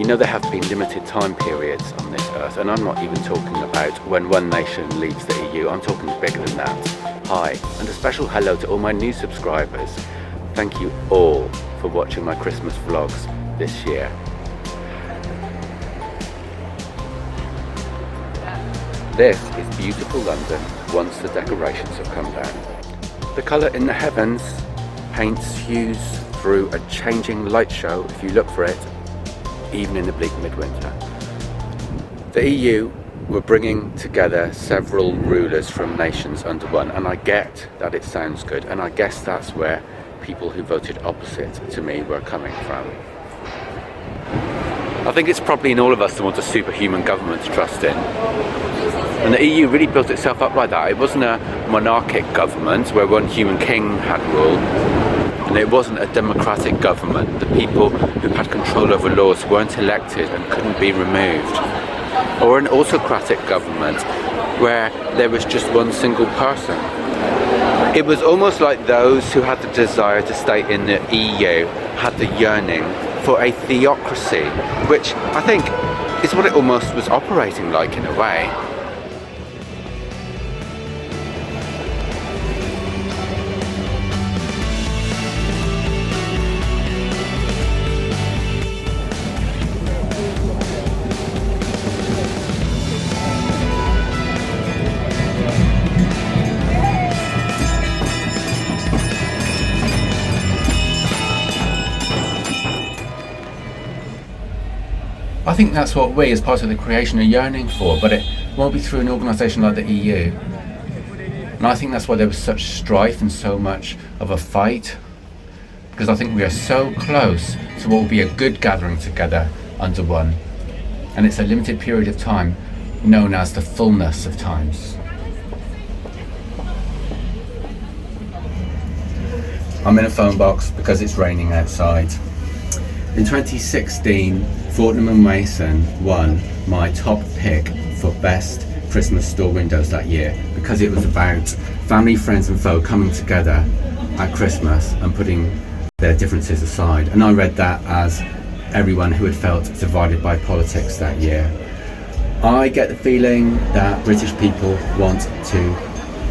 You know, there have been limited time periods on this earth, and I'm not even talking about when one nation leaves the EU. I'm talking bigger than that. Hi, and a special hello to all my new subscribers. Thank you all for watching my Christmas vlogs this year. This is beautiful London once the decorations have come down. The colour in the heavens paints hues through a changing light show if you look for it, even in the bleak midwinter. The EU were bringing together several rulers from nations under one, and I get that it sounds good, and I guess that's where people who voted opposite to me were coming from. I think it's probably in all of us that want a superhuman government to trust in. And the EU really built itself up like that. It wasn't a monarchic government where one human king had rule, and it wasn't a democratic government. The people who had control over laws weren't elected and couldn't be removed. Or an autocratic government where there was just one single person. It was almost like those who had the desire to stay in the EU had the yearning for a theocracy, which I think is what it almost was operating like in a way. I think that's what we, as part of the creation, are yearning for, but it won't be through an organisation like the EU. And I think that's why there was such strife and so much of a fight, because I think we are so close to what will be a good gathering together under one. And it's a limited period of time known as the fullness of times. I'm in a phone box because it's raining outside. In 2016, Fortnum & Mason won my top pick for best Christmas store windows that year because it was about family, friends and foe coming together at Christmas and putting their differences aside. And I read that as everyone who had felt divided by politics that year. I get the feeling that British people want to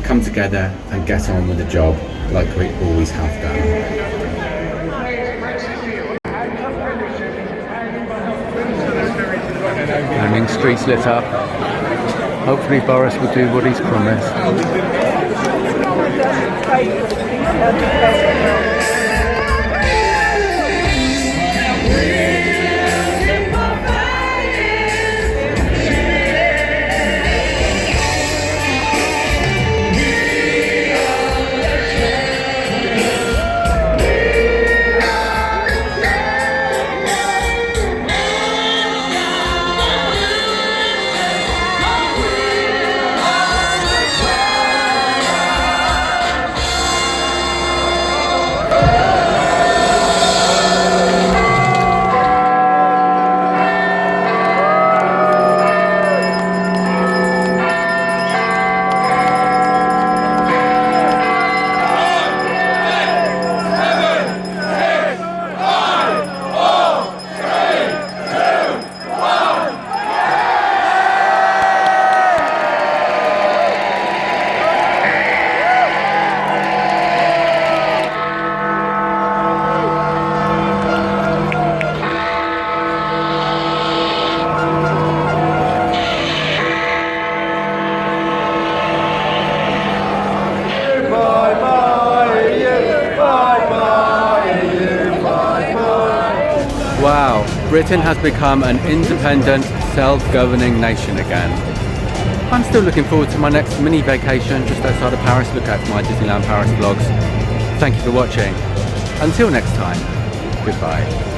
come together and get on with the job like we always have done. Manning Street's lit up. Hopefully Boris will do what he's promised. Wow, Britain has become an independent, self-governing nation again. I'm still looking forward to my next mini vacation just outside of Paris. Look out for my Disneyland Paris vlogs. Thank you for watching. Until next time, goodbye.